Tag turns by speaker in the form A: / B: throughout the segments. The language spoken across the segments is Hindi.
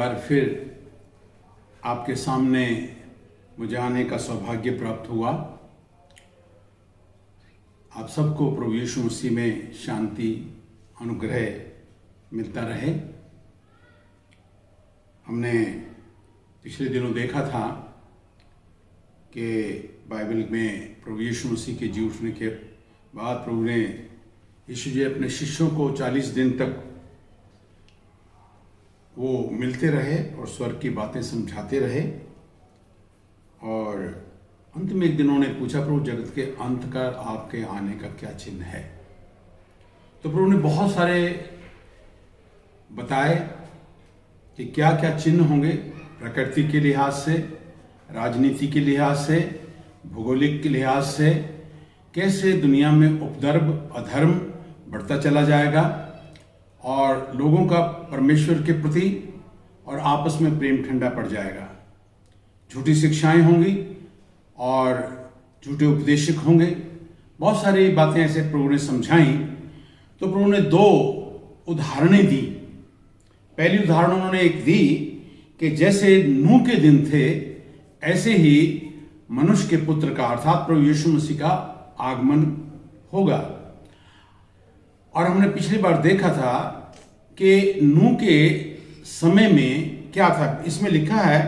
A: बार फिर आपके सामने मुझे आने का सौभाग्य प्राप्त हुआ। आप सबको प्रभु यीशु मसीह में शांति अनुग्रह मिलता रहे। हमने पिछले दिनों देखा था कि बाइबल में प्रभु यीशु मसीह के जी उठने के बाद प्रभु ने यीशु जी अपने शिष्यों को 40 दिन तक वो मिलते रहे और स्वर्ग की बातें समझाते रहे। और अंत में एक दिन उन्होंने पूछा, प्रभु जगत के अंत का आपके आने का क्या चिन्ह है? तो प्रभु ने बहुत सारे बताए कि क्या क्या चिन्ह होंगे, प्रकृति के लिहाज से, राजनीति के लिहाज से, भौगोलिक के लिहाज से, कैसे दुनिया में उपद्रव अधर्म बढ़ता चला जाएगा और लोगों का परमेश्वर के प्रति और आपस में प्रेम ठंडा पड़ जाएगा। झूठी शिक्षाएं होंगी और झूठे उपदेशक होंगे। बहुत सारी बातें ऐसे प्रभु ने समझाई। तो प्रभु ने 2 उदाहरणें दी। पहली उदाहरण उन्होंने एक दी कि जैसे नूह के दिन थे ऐसे ही मनुष्य के पुत्र का अर्थात प्रभु यीशु मसीह का आगमन होगा। और हमने पिछली बार देखा था कि नूह के समय में क्या था। इसमें लिखा है,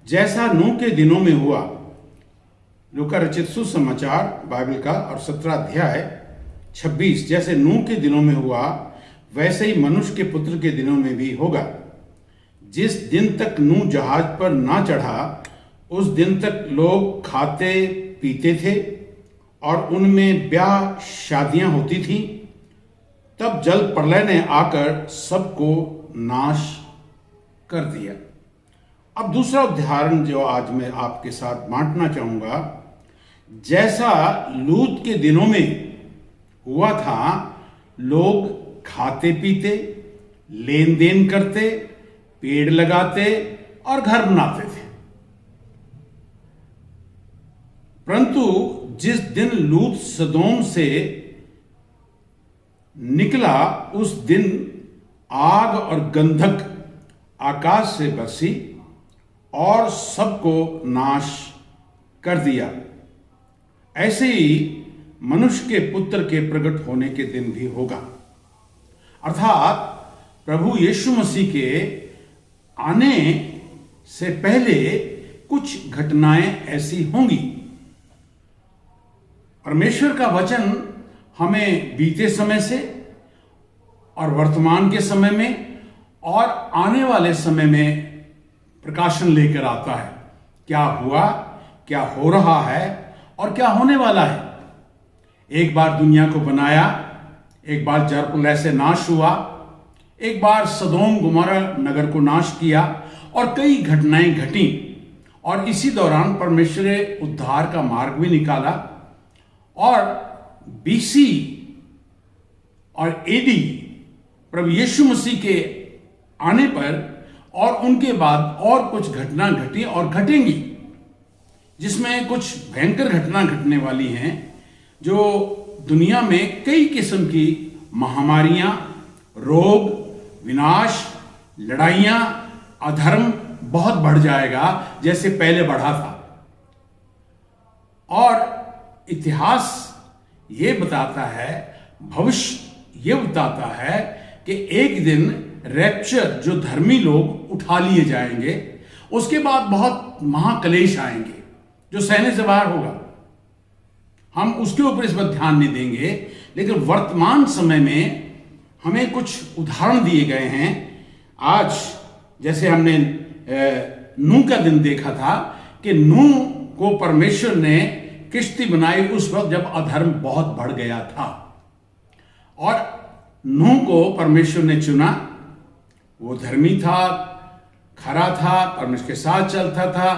A: जैसा नूह के दिनों में हुआ, लूका रचित सुसमाचार बाइबल का और 17 अध्याय 26, जैसे नूह के दिनों में हुआ वैसे ही मनुष्य के पुत्र के दिनों में भी होगा। जिस दिन तक नूह जहाज पर ना चढ़ा उस दिन तक लोग खाते पीते थे और उनमें ब्याह शादियां होती थीं। तब जल प्रलय ने आकर सबको नाश कर दिया। अब दूसरा उदाहरण जो आज मैं आपके साथ बांटना चाहूंगा, जैसा लूत के दिनों में हुआ था, लोग खाते पीते, लेन देन करते, पेड़ लगाते और घर बनाते थे। परंतु जिस दिन लूत सदोम से निकला उस दिन आग और गंधक आकाश से बरसी और सबको नाश कर दिया। ऐसे ही मनुष्य के पुत्र के प्रकट होने के दिन भी होगा। अर्थात प्रभु यीशु मसीह के आने से पहले कुछ घटनाएं ऐसी होंगी। परमेश्वर का वचन हमें बीते समय से और वर्तमान के समय में और आने वाले समय में प्रकाशन लेकर आता है। क्या हुआ, क्या हो रहा है और क्या होने वाला है। एक बार दुनिया को बनाया, एक बार जल प्रलय से नाश हुआ, एक बार सदोम गुमोरा नगर को नाश किया और कई घटनाएं घटी। और इसी दौरान परमेश्वर ने उद्धार का मार्ग भी निकाला। और बीसी और एडी प्रभु यीशु मसीह के आने पर और उनके बाद और कुछ घटना घटी और घटेंगी, जिसमें कुछ भयंकर घटना घटने वाली हैं, जो दुनिया में कई किस्म की महामारियां, रोग, विनाश, लड़ाइयां, अधर्म बहुत बढ़ जाएगा जैसे पहले बढ़ा था। और इतिहास ये बताता है, भविष्य ये बताता है कि एक दिन रैप्चर, जो धर्मी लोग उठा लिए जाएंगे, उसके बाद बहुत महाक्लेश आएंगे जो सहने से बाहर होगा। हम उसके ऊपर इस पर ध्यान नहीं देंगे, लेकिन वर्तमान समय में हमें कुछ उदाहरण दिए गए हैं। आज जैसे हमने नूह का दिन देखा था कि नूह को परमेश्वर ने किश्ती बनाई उस वक्त जब अधर्म बहुत बढ़ गया था और नूह को परमेश्वर ने चुना। वो धर्मी था, खरा था, परमेश्वर के साथ चलता था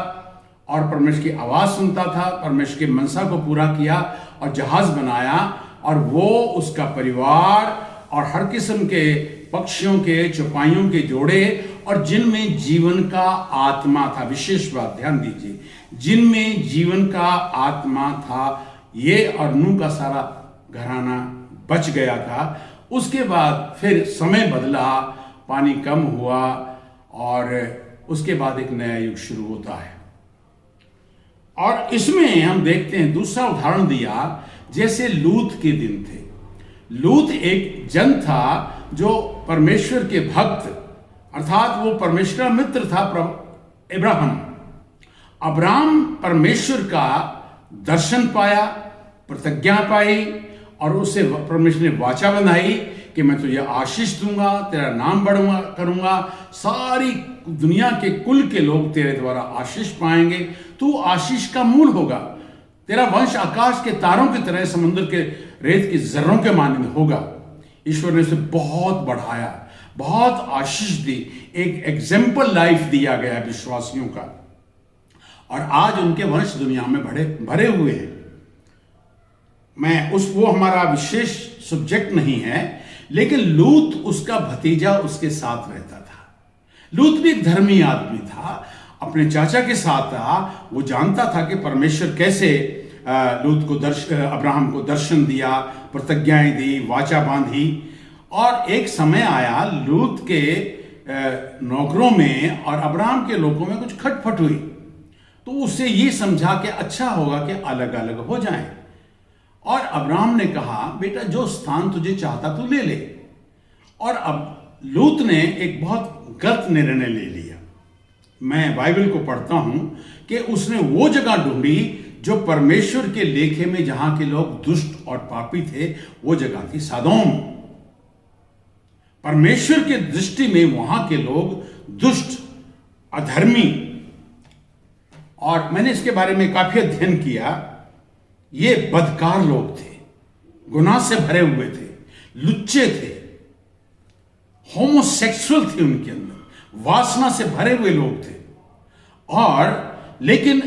A: और परमेश्वर की आवाज सुनता था, परमेश्वर के मनसा को पूरा किया और जहाज बनाया। और वो, उसका परिवार और हर किस्म के पक्षियों के, चौपाइयों के जोड़े और जिनमें जीवन का आत्मा था। विशेष बात ध्यान दीजिए, जिनमें जीवन का आत्मा था, ये और नूह का सारा घराना बच गया था। उसके बाद फिर समय बदला पानी कम हुआ और उसके बाद एक नया युग शुरू होता है। और इसमें हम देखते हैं दूसरा उदाहरण दिया, जैसे लूत के दिन थे। लूत एक जन था जो परमेश्वर के भक्त, अर्थात वो परमेश्वर का मित्र था अब्राहम परमेश्वर का दर्शन पाया, प्रतिज्ञा पाई और उससे परमेश्वर ने वाचा बंधाई कि मैं तुझे आशीष दूंगा, तेरा नाम बढ़ूंगा करूंगा, सारी दुनिया के कुल के लोग तेरे द्वारा आशीष पाएंगे, तू आशीष का मूल होगा, तेरा वंश आकाश के तारों की तरह, समुद्र के रेत की जर्रों के मानने होगा। ईश्वर ने उसे बहुत बढ़ाया, बहुत आशीष दी, एक एग्जाम्पल लाइफ दिया गया विश्वासियों का, और आज उनके वंश दुनिया में भरे हुए हैं। वो हमारा विशेष सब्जेक्ट नहीं है, लेकिन लूत उसका भतीजा उसके साथ रहता था। लूत भी एक धर्मी आदमी था, अपने चाचा के साथ था। वो जानता था कि परमेश्वर कैसे लूत को अब्राहम को दर्शन दिया, प्रतिज्ञाएं दी, वाचा बांधी। और एक समय आया लूत के नौकरों में और अब्राहम के लोगों में कुछ खटपट हुई, तो उससे ये समझा कि अच्छा होगा कि अलग अलग हो जाएं। और अब्राहम ने कहा, बेटा जो स्थान तुझे चाहता तू ले ले। और अब लूत ने एक बहुत गलत निर्णय ले लिया। मैं बाइबल को पढ़ता हूं कि उसने वो जगह ढूंढी जो परमेश्वर के लेखे में जहां के लोग दुष्ट और पापी थे, वो जगह थी सदोम। परमेश्वर के दृष्टि में वहां के लोग दुष्ट, अधर्मी, और मैंने इसके बारे में काफी अध्ययन किया। ये बदकार लोग थे, गुनाह से भरे हुए थे, लुच्चे थे, होमोसेक्सुअल थे, उनके अंदर वासना से भरे हुए लोग थे। और लेकिन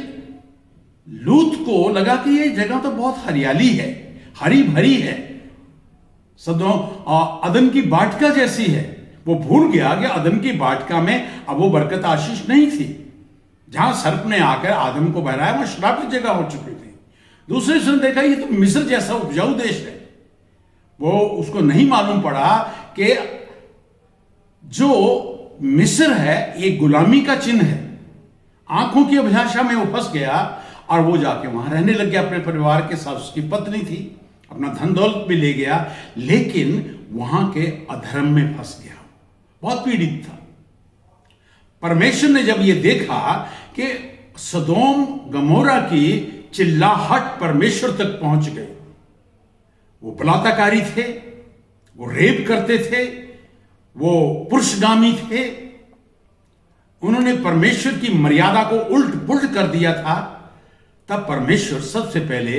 A: लूत को लगा कि ये जगह तो बहुत हरियाली है, हरी भरी है, अदन की बाटिका जैसी है। वो भूल गया कि अदन की बाटिका में अब वो बरकत आशीष नहीं थी। जहां सर्प ने आकर आदम को बहराया, वो श्रापित जगह हो चुकी थी। दूसरे ने देखा ये तो मिस्र जैसा उपजाऊ देश है। वो उसको नहीं मालूम पड़ा कि जो मिस्र है ये गुलामी का चिन्ह है। आंखों की अभिलाषा में वो फंस गया और वो जाके वहां रहने लग गया अपने परिवार के साथ। उसकी पत्नी थी, अपना धन दौलत भी ले गया, लेकिन वहां के अधर्म में फंस गया, बहुत पीड़ित था। परमेश्वर ने जब ये देखा कि सदोम गमोरा की चिल्लाहट परमेश्वर तक पहुंच गई, वो बलात्कारी थे, वो रेप करते थे, वो पुरुषगामी थे, उन्होंने परमेश्वर की मर्यादा को उल्ट पुल्ट कर दिया था, तब परमेश्वर सबसे पहले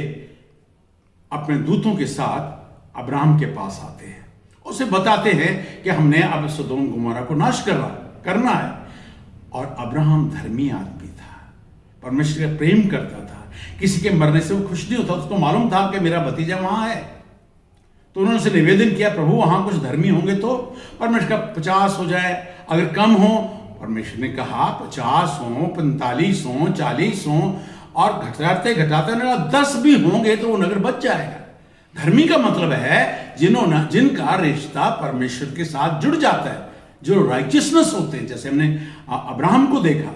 A: अपने दूतों के साथ अब्राहम के पास आते हैं, उसे बताते हैं कि हमने अब सदोम गमोरा को नाश करना है। और अब्राहम धर्मी आदमी था, परमेश्वर का प्रेम करता था, किसी के मरने से वो खुश नहीं होता। उसको मालूम था कि मेरा भतीजा वहां है, तो उन्होंने उसे निवेदन किया, प्रभु वहां कुछ धर्मी होंगे तो परमेश्वर का 50 हो जाए, अगर कम हो। परमेश्वर ने कहा 50 हो, 45 हो, 40 हो, और घटाते घटाते 10 भी होंगे तो वो नगर बच जाएगा। धर्मी का मतलब है जिनका रिश्ता परमेश्वर के साथ जुड़ जाता है, जो राइचियसनेस होते हैं। जैसे हमने अब्राहम को देखा,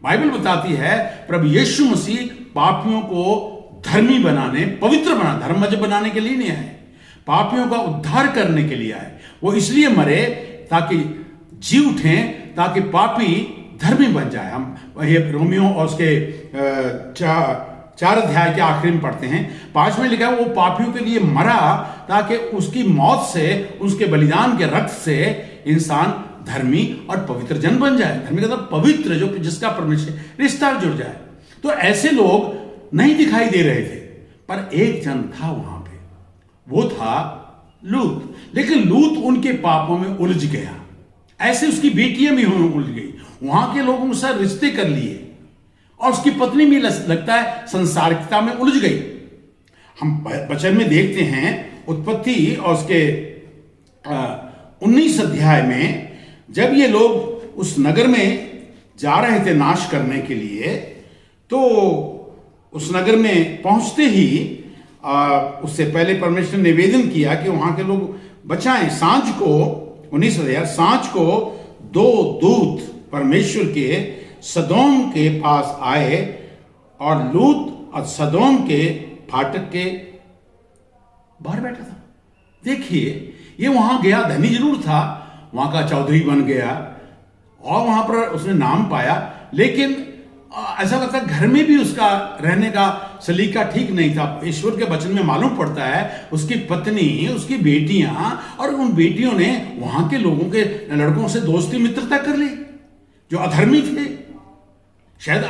A: बाइबल बताती है प्रभु यीशु मसीह पापियों को धर्मी बनाने, पवित्र धर्म बनाने के लिए नहीं आए, पापियों का उद्धार करने के लिए आए। वो इसलिए मरे ताकि जी उठें, ताकि पापी धर्मी बन जाए। हम वही रोमियो और उसके 4 अध्याय के आखिरी में पढ़ते हैं, 5 में लिखा है वो पापियों के लिए मरा ताकि उसकी मौत से, उसके बलिदान के रक्त से इंसान धर्मी और पवित्र जन बन जाए। धर्मी का मतलब पवित्र, जो जिसका परमेश्वर रिश्ता जुड़ जाए। तो ऐसे लोग नहीं दिखाई दे रहे थे, पर एक जन था वहां पे, वो था लूत। लेकिन लूत उनके पापों में उलझ गया, ऐसे उसकी बेटियां भी उलझ गई, वहां के लोगों से रिश्ते कर लिए, और उसकी पत्नी भी लगता है संसारिकता में उलझ गई। हम वचन में देखते हैं उत्पत्ति और उसके 19 अध्याय में, जब ये लोग उस नगर में जा रहे थे नाश करने के लिए, तो उस नगर में पहुंचते ही उससे पहले परमेश्वर ने निवेदन किया कि वहां के लोग बचाएं। सांझ को 19 सांझ को 2 दूत परमेश्वर के सदोम के पास आए और लूत सदोम के फाटक के बाहर बैठा था। देखिए, ये वहां गया, धनी जरूर था, वहां का चौधरी बन गया और वहां पर उसने नाम पाया, लेकिन ऐसा लगता है घर में भी उसका रहने का सलीका ठीक नहीं था। ईश्वर के वचन में मालूम पड़ता है उसकी पत्नी, उसकी बेटियां और उन बेटियों ने वहां के लोगों के लड़कों से दोस्ती मित्रता कर ली जो अधर्मी थे। शायद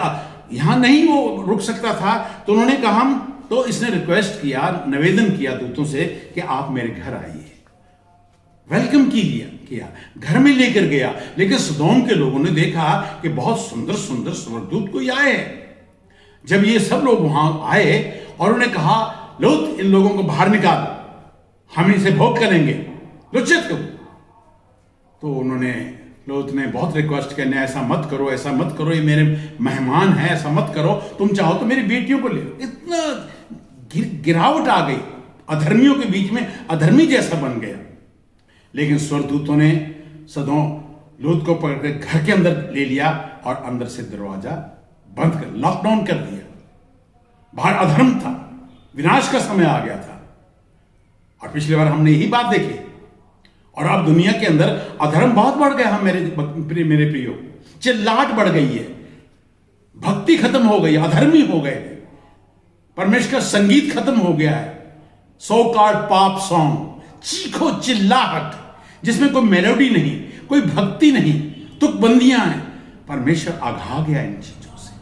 A: यहां नहीं वो रुक सकता था, तो उन्होंने कहा, तो इसने रिक्वेस्ट किया, निवेदन किया दूतों से कि आप मेरे घर आइए। वेलकम किया, घर में लेकर गया। लेकिन सदोम के लोगों ने देखा कि बहुत सुंदर सुंदर स्वर्गदूत कोई आए। जब ये सब लोग वहां आए और उन्होंने कहा, लूत इन लोगों को बाहर निकाल, हम इनसे भोग करेंगे, लुच्चित हो। तो उन्होंने, लूत ने बहुत रिक्वेस्ट किया, ऐसा मत करो, ऐसा मत करो, ये मेरे मेहमान हैं, ऐसा मत करो, तुम चाहो तो मेरी बेटियों को ले लो। इतना गिरावट आ गई, अधर्मियों के बीच में अधर्मी जैसा बन गया। लेकिन स्वर्गदूतों ने सदोम लूत को पकड़कर घर के अंदर ले लिया और अंदर से दरवाजा बंद कर, लॉकडाउन कर दिया। बाहर अधर्म था, विनाश का समय आ गया था। और पिछली बार हमने यही बात देखी। और अब दुनिया के अंदर अधर्म बहुत बढ़ गया है मेरे प्रियो, चिल्लाहट बढ़ गई है, भक्ति खत्म हो गई, अधर्मी हो गए, परमेश्वर का संगीत खत्म हो गया है। सो कॉल्ड पॉप सॉन्ग, चीखो चिल्लाहट, जिसमें कोई मेलोडी नहीं, कोई भक्ति नहीं, तुकबंदियां हैं। परमेश्वर आघा गया इन चीजों से।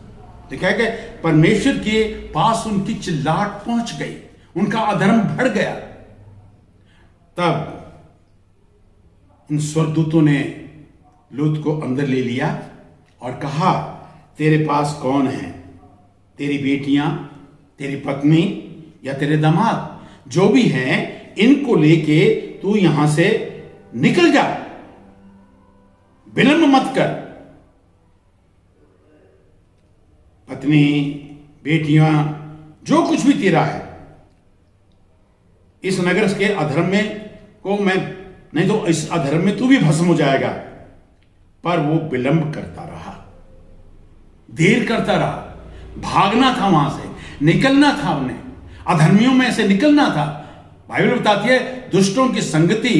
A: लिखा है कि परमेश्वर के पास उनकी चिल्लाहट पहुंच गई, उनका अधर्म बढ़ गया। तब इन स्वर्गदूतों ने लूत को अंदर ले लिया और कहा, तेरे पास कौन है? तेरी बेटियां, तेरी पत्नी या तेरे दामाद, जो भी हैं, इनको लेके तू यहां से निकल जा, विलंब मत कर। पत्नी, बेटियां, जो कुछ भी तेरा है, इस नगर के अधर्म में को मैं, नहीं तो इस अधर्म में तू भी भस्म हो जाएगा। पर वो विलंब करता रहा, देर करता रहा, भागना था वहां से, निकलना था उन्हें, अधर्मियों में से निकलना था। बाइबल बताती है दुष्टों की संगति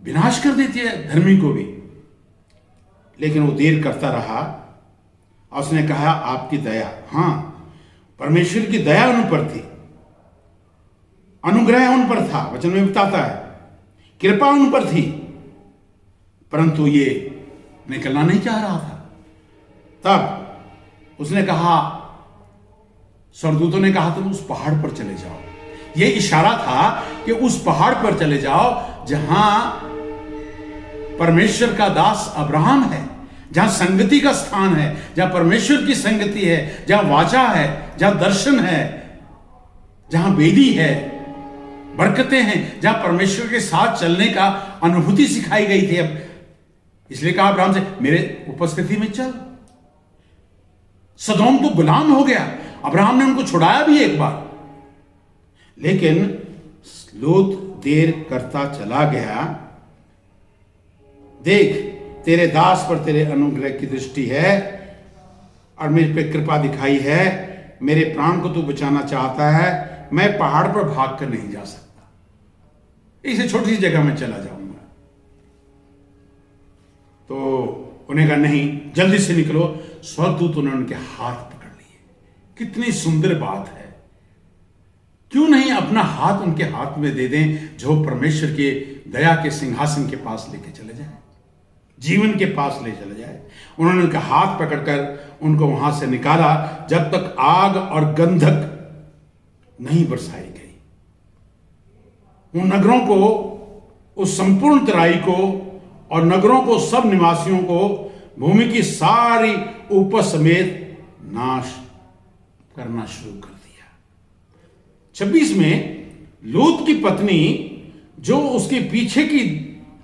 A: विनाश कर देती है धर्मी को भी। लेकिन वो देर करता रहा और उसने कहा, आपकी दया, हां, परमेश्वर की दया उन पर थी, अनुग्रह उन पर था, वचन में बताता है, कृपा उन पर थी, परंतु ये निकलना नहीं चाह रहा था। तब उसने कहा, स्वर्गदूतों ने कहा, तुम उस पहाड़ पर चले जाओ। यह इशारा था कि उस पहाड़ पर चले जाओ जहां परमेश्वर का दास अब्राहम है, जहां संगति का स्थान है, जहां परमेश्वर की संगति है, जहां वाचा है, जहां दर्शन है, जहां वेदी है, बरकतें हैं, जहां परमेश्वर के साथ चलने का अनुभूति सिखाई गई थी। अब इसलिए कहा अब्राहम से, मेरे उपस्थिति में चल। सदोम तो गुलाम हो गया, अब्राहम ने उनको छुड़ाया भी एक बार, लेकिन लूत देर करता चला गया। देख, तेरे दास पर तेरे अनुग्रह की दृष्टि है और मेरे पे कृपा दिखाई है, मेरे प्राण को तू बचाना चाहता है, मैं पहाड़ पर भाग कर नहीं जा सकता, इसे छोटी सी जगह में चला जाऊंगा। तो उन्हें कहा, नहीं, जल्दी से निकलो। स्वर्गदूत ने उनके हाथ पकड़ लिए। कितनी सुंदर बात है। क्यों नहीं अपना हाथ उनके हाथ में दे दें, जो परमेश्वर के दया के सिंहासन के पास लेके चले जाए, जीवन के पास ले चले जाए। उन्होंने उनका हाथ पकड़कर उनको वहां से निकाला जब तक आग और गंधक नहीं बरसाई गई। उन नगरों को, उस संपूर्ण तराई को और नगरों को, सब निवासियों को, भूमि की सारी उपज समेत नाश करना शुरू कर दिया। 26 में लूत की पत्नी, जो उसके पीछे की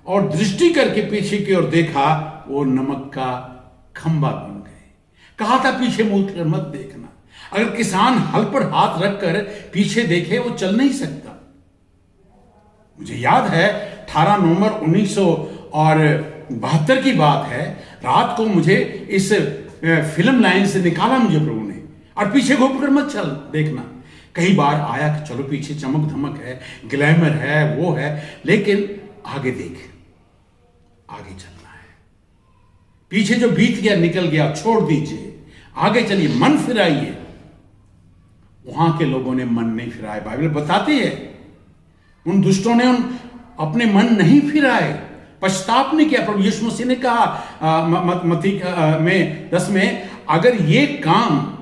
A: और दृष्टि करके पीछे की ओर देखा, वो नमक का खंबा बन गए। कहा था पीछे मुड़ कर मत देखना। अगर किसान हल पर हाथ रखकर पीछे देखे, वो चल नहीं सकता। मुझे याद है 18 नवंबर 1972 की बात है। रात को मुझे इस फिल्म लाइन से निकाला मुझे प्रभु ने, और पीछे घूम कर मत चल देखना। कई बार आया कि चलो पीछे चमक धमक है, ग्लैमर है, वो है, लेकिन आगे देख, आगे चलना है। पीछे जो बीत गया निकल गया, छोड़ दीजिए, आगे चलिए, मन फिराइए। वहां के लोगों ने मन नहीं फिराए। बाइबल बताती है उन दुष्टों ने अपने मन नहीं फिराए, पश्चाताप नहीं किया। प्रभु यीशु मसीह ने कहा मत्ती में 10 में, अगर ये काम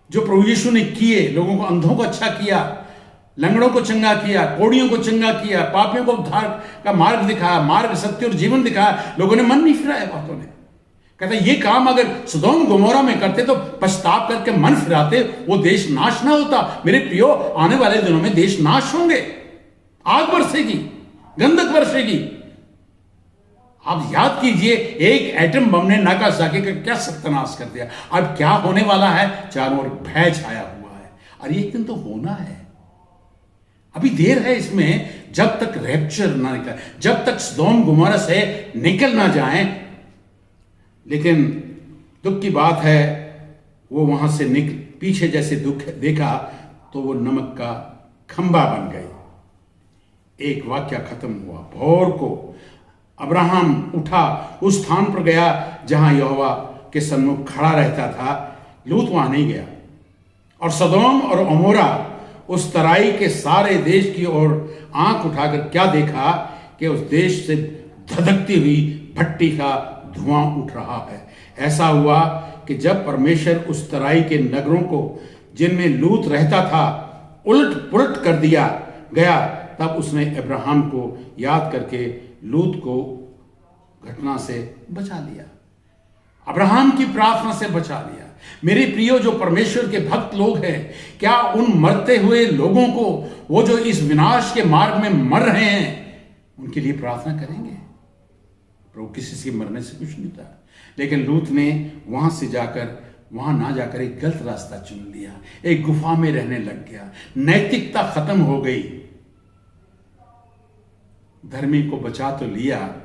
A: जो प्रभु यीशु ने किए, लोगों को, अंधों को अच्छा किया, लंगड़ों को चंगा किया, कोढ़ियों को चंगा किया, पापियों को उद्धार का मार्ग दिखाया, मार्ग सत्य और जीवन दिखाया, लोगों ने मन नहीं फिराया बातों ने। कहता ये काम अगर सदोम गोमोरा में करते तो पश्चाताप करके मन फिराते, वो देश नाश ना होता। मेरे प्रियो, आने वाले दिनों में देश नाश होंगे, आग बरसेगी, गंधक बरसेगी। आप याद कीजिए, एक एटम बम ने नागासाकी का क्या सत्यानाश कर दिया। अब क्या होने वाला है, चारों ओर भय छाया हुआ है। और एक दिन तो होना है, अभी देर है इसमें। जब तक रैप्चर ना निकले, जब तक सदोम गोमोरा से निकल ना जाए। लेकिन दुख की बात है, वो वहां से पीछे जैसे दुख देखा तो वो नमक का खंबा बन गए। एक वाक्य खत्म हुआ। भोर को अब्राहम उठा, उस स्थान पर गया जहां यहोवा के सन्मुख खड़ा रहता था। लूत वहां नहीं गया। और सदोम और अमोरा, उस तराई के सारे देश की ओर आंख उठाकर क्या देखा कि उस देश से धधकती हुई भट्टी का धुआं उठ रहा है। ऐसा हुआ कि जब परमेश्वर उस तराई के नगरों को, जिनमें लूत रहता था, उलट पुलट कर दिया गया, तब उसने अब्राहम को याद करके लूत को घटना से बचा लिया। अब्राहम की प्रार्थना से बचा लिया। मेरे प्रियो, जो परमेश्वर के भक्त लोग हैं, क्या उन मरते हुए लोगों को, वो जो इस विनाश के मार्ग में मर रहे हैं, उनके लिए प्रार्थना करेंगे? प्रभु किसी से मरने से कुछ नहीं था। लेकिन लूत ने वहां ना जाकर एक गलत रास्ता चुन लिया, एक गुफा में रहने लग गया। नैतिकता खत्म हो गई। धर्मी को बचा तो लिया,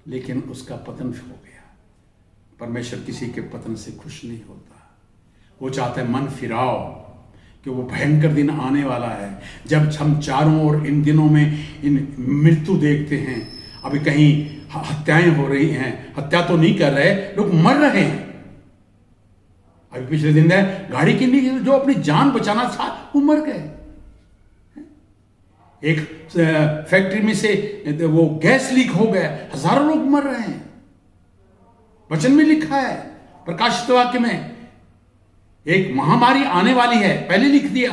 A: लेकिन उसका पतन हो गया। परमेश्वर किसी के पतन से खुश नहीं होता। वो चाहता है मन फिराओ, कि वो भयंकर दिन आने वाला है जब हम चारों ओर इन दिनों में इन मृत्यु देखते हैं। अभी कहीं हत्याएं हो रही हैं, हत्या तो नहीं कर रहे, लोग मर रहे हैं। अभी पिछले दिन है, गाड़ी की नहीं, जो अपनी जान बचाना था वो मर गए। एक फैक्ट्री में से वो गैस लीक हो गया, हजारों लोग मर रहे हैं। वचन में लिखा है, प्रकाशित वाक्य में, एक महामारी आने वाली है, पहले लिख दिया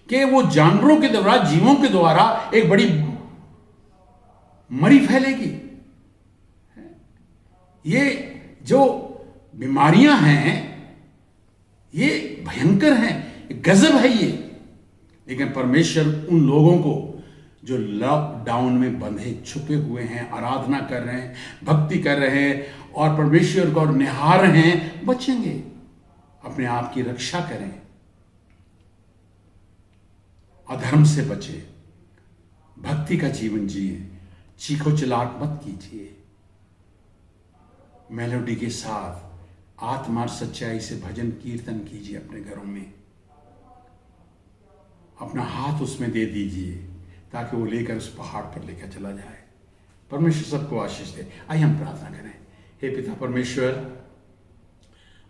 A: कि वो जानवरों के द्वारा, जीवों के द्वारा एक बड़ी मरी फैलेगी। ये जो बीमारियां हैं, ये भयंकर हैं, गजब है ये। लेकिन परमेश्वर उन लोगों को जो लॉकडाउन में बंधे छुपे हुए हैं, आराधना कर रहे हैं, भक्ति कर रहे हैं और परमेश्वर को निहार रहे हैं, बचेंगे। अपने आप की रक्षा करें, अधर्म से बचे, भक्ति का जीवन जिए, चीखो चिल्लाहट मत कीजिए। मेलोडी के साथ आत्मा और सच्चाई से भजन कीर्तन कीजिए। अपने घरों में अपना हाथ उसमें दे दीजिए, ताकि वो लेकर उस पहाड़ पर लेकर चला जाए। परमेश्वर सबको आशीष दे। आइए हम प्रार्थना करें। हे पिता परमेश्वर,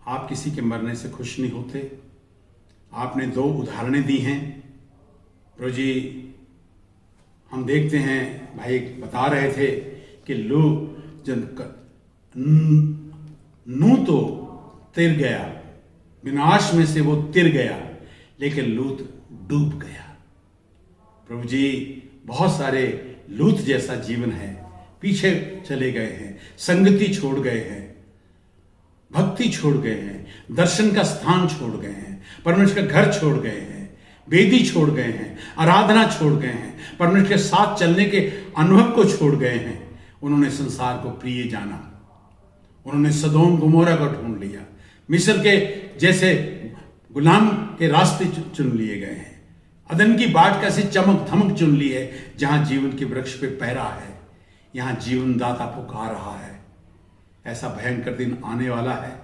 A: आप किसी के मरने से खुश नहीं होते। आपने 2 उदाहरणें दी हैं प्रभु जी। हम देखते हैं, भाई बता रहे थे कि नूह तो तिर गया, विनाश में से वो तिर गया, लेकिन लूत डूब गया। प्रभु जी, बहुत सारे लूत जैसा जीवन है, पीछे चले गए हैं, संगति छोड़ गए हैं, भक्ति छोड़ गए हैं, दर्शन का स्थान छोड़ गए हैं, परमेश्वर का घर छोड़ गए हैं, वेदी छोड़ गए हैं, आराधना छोड़ गए हैं, परमेश्वर के साथ चलने के अनुभव को छोड़ गए हैं। उन्होंने संसार को प्रिय जाना, उन्होंने सदोम गोमोरा को ढूंढ लिया, मिस्र के जैसे गुलाम के रास्ते चुन लिए गए हैं। अदन की बाट कैसे चमक धमक चुन ली है, जहां जीवन के वृक्ष पे पैरा है, यहां जीवनदाता पुकार रहा है। ऐसा भयंकर दिन आने वाला है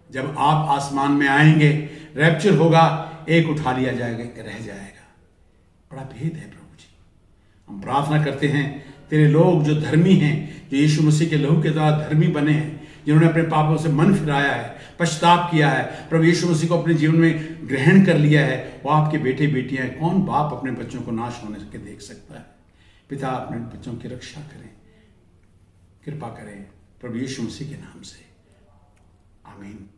A: जब आप आसमान में आएंगे, रैप्चर होगा, एक उठा लिया जाएगा, रह जाएगा। बड़ा भेद है प्रभु जी। हम प्रार्थना करते हैं तेरे लोग जो धर्मी हैं, जो यीशु मसीह के लहू के द्वारा धर्मी बने हैं, जिन्होंने अपने पापों से मन फिराया है, पश्चाताप किया है, प्रभु यीशु मसीह को अपने जीवन में ग्रहण कर लिया है, वो आपके बेटे बेटियां हैं। कौन बाप अपने बच्चों को नाश होने के देख सकता है? पिता अपने बच्चों की रक्षा करें, कृपा करें, प्रभु यीशु मसीह के नाम से, आमीन।